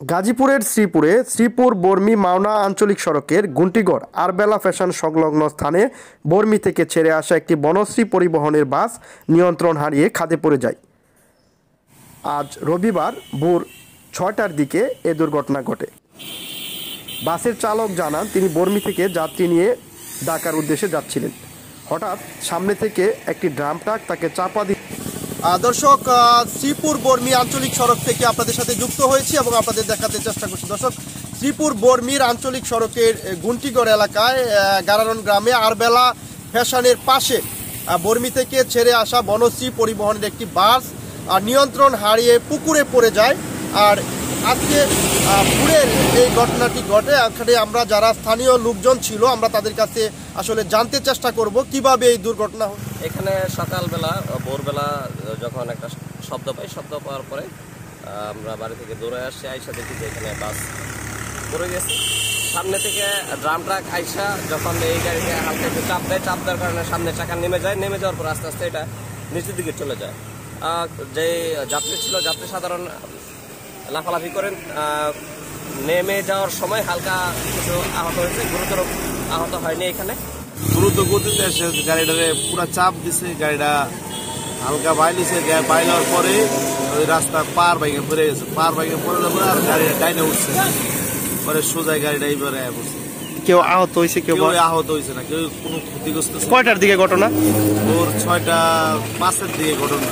গাজীপুরের শ্রীপুর বর্মি মাওনা আঞ্চলিক সড়কের গুন্টিগড় আরবেলা ফ্যাশন সংলগ্ন স্থানে বর্মি থেকে ছেড়ে আসা একটি বনশ্রী পরিবহনের বাস নিয়ন্ত্রণ হারিয়ে খাদে পড়ে যায়। আজ রবিবার ভোর ৬টার দিকে এ দুর্ঘটনা ঘটে। বাসের চালক জানান, তিনি বর্মি থেকে যাত্রী নিয়ে ঢাকার উদ্দেশ্যে যাচ্ছিলেন। হঠাৎ সামনে থেকে একটি ড্রাম ট্রাক তাকে চাপা দিয়ে। দর্শক, শ্রীপুর বর্মি আঞ্চলিক সড়ক থেকে আপনাদের সাথে যুক্ত হয়েছি এবং আপনাদের দেখাতে চেষ্টা করছি। দর্শক, শ্রীপুর বর্মির আঞ্চলিক সড়কের গুন্টিগড় এলাকায় গারারন গ্রামে আরবেলা ফ্যাশনের পাশে বর্মি থেকে ছেড়ে আসা বনশ্রী পরিবহনের একটি বাস নিয়ন্ত্রণ হারিয়ে পুকুরে পড়ে যায়। আর আজকে পুরের এই ঘটনাটি ঘটে। এখানে আমরা যারা স্থানীয় লোকজন ছিল, আমরা তাদের কাছে আসলে জানতে চেষ্টা করব কিভাবে এই দুর্ঘটনা। এখানে সকালবেলা ভোরবেলা যখন একটা শব্দ পাই, শব্দ পাওয়ার পরে আমরা বাড়ি থেকে দৌড়ে আসছি। আইসা দেখি যে এখানে বাস পড়ে গেছে। সামনে থেকে ড্রাম ট্রাক আইসা যখন এই গাড়িকে হালকা একটু চাপ দেয়, চাপ দেওয়ার কারণে সামনে চাকা নেমে যায়। নেমে যাওয়ার পর আস্তে আস্তে এটা নিচের দিকে চলে যায়। যে যাত্রী ছিল, যাত্রী সাধারণ লাফালাফি করেন। নেমে যাওয়ার সময় হালকা কিছু আহত হয়েছে, গুরুতর আহত হয়নি। এখানে দ্রুত গতিতে এসে গাড়িটারে পুরো চাপ দিছে, গাড়িটা হালকা বাইলিছে। বাইলার পরে ওই রাস্তা পার বাইকে পড়ে গেছে। পার বাইকে পড়লে পরে আর গাড়িটা ডাইনে উঠছে, পরে সোজা গাড়িটা এইবারে পড়ছে। কেউ আহত হয়েছে? কেউ আহত হয়েছে না, কেউ কোনো ক্ষতিগ্রস্ত। কয়টার দিকে ঘটনা? ওর 6:05-এর দিকে ঘটনা।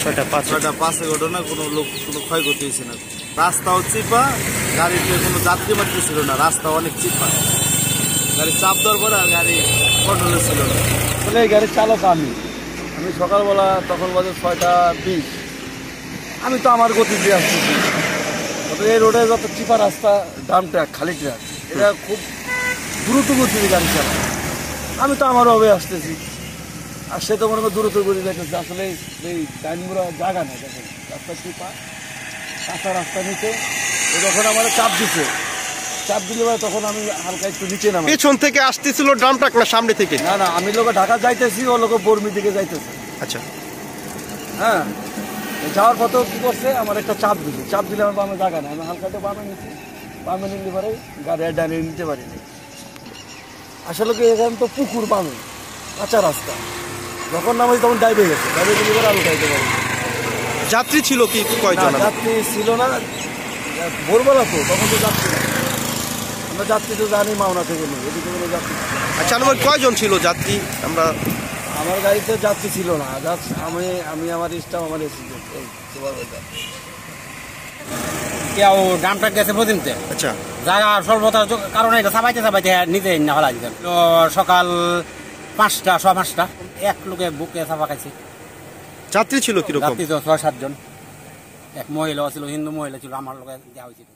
6:05 ঘটনা। কোনো লোক কোনো ক্ষয়ক্ষতি হয়েছে না। রাস্তাও চিপা, গাড়িতে কোনো যাত্রী মাত্রী ছিল না। রাস্তা অনেক চিপা, গাড়ি চাপ দেওয়ার পরে আর গাড়ি কন্ট্রোলে ছিল না। আসলে এই গাড়ির চালক আমি সকালবেলা তখন বাজে 6:20। আমি তো আমার গতি দিয়ে আসতেছি। এই রোডে যত চিপা রাস্তা, ড্রাম ট্রাক, খালি ট্রাক, এটা খুব দ্রুত গতিতে গাড়ি চালায়। আমি তো আমার ভাবে আসতেছি, আর সে তো মনে হয় দ্রুত গতি দেখতেছে। আসলে এই ডাইনিংগুলো জায়গা নেই, দেখেন রাস্তা চিপা, কাঁচা রাস্তা নিচে। যখন আমার চাপ দিছে, চাপ দিলে তখন আমি হালকা একটু নিচে নাম। পেছন থেকে আসতেছিল ড্রাম ট্রাক না সামনে থেকে? না, আমি লোক ঢাকা যাইতেছি, ও লোক বর্মি দিকে যাইতেছে। আচ্ছা, হ্যাঁ, যাওয়ার পথেও কি করছে, আমার একটা চাপ দিছে। চাপ দিলে আমার বামে জায়গা নেই, আমি হালকা একটু বামে নিচ্ছি। বামে নিলে পরে গাড়ি ডানে নিতে পারিনি। আসলে কি এখানে তো পুকুর, বামে কাঁচা রাস্তা। যখন নামাই তখন ডাইবে গেছে, ডাইবে দিলে পরে আমি যাইতে পারি। যাত্রী ছিল কি কয়জন? যাত্রী ছিল না, ভোরবেলা তো, তখন তো যাত্রী না। আমরা যাত্রী তো জানি মাওনা থেকে নেই, এদিকে কোনো যাত্রী। আচ্ছা, আমার কয়জন ছিল যাত্রী? আমার গাড়িতে যাত্রী ছিল না, আমি আমার স্টাফ, আমার এসি কেউ ড্রাম ট্রাক গেছে প্রতিমতে। আচ্ছা, জায়গা স্বল্পতার কারণে এটা চাপাইতে নিজে না হলা দিতেন। সকাল 5টা, 5:15 এক লোকে বুকে চাপা খাইছে। যাত্রী ছিল কিরকম? যাত্রী তো 6-7 জন। এক মহিলা ছিল, হিন্দু মহিলা ছিল, আমার লোকে দেওয়া হয়েছিল।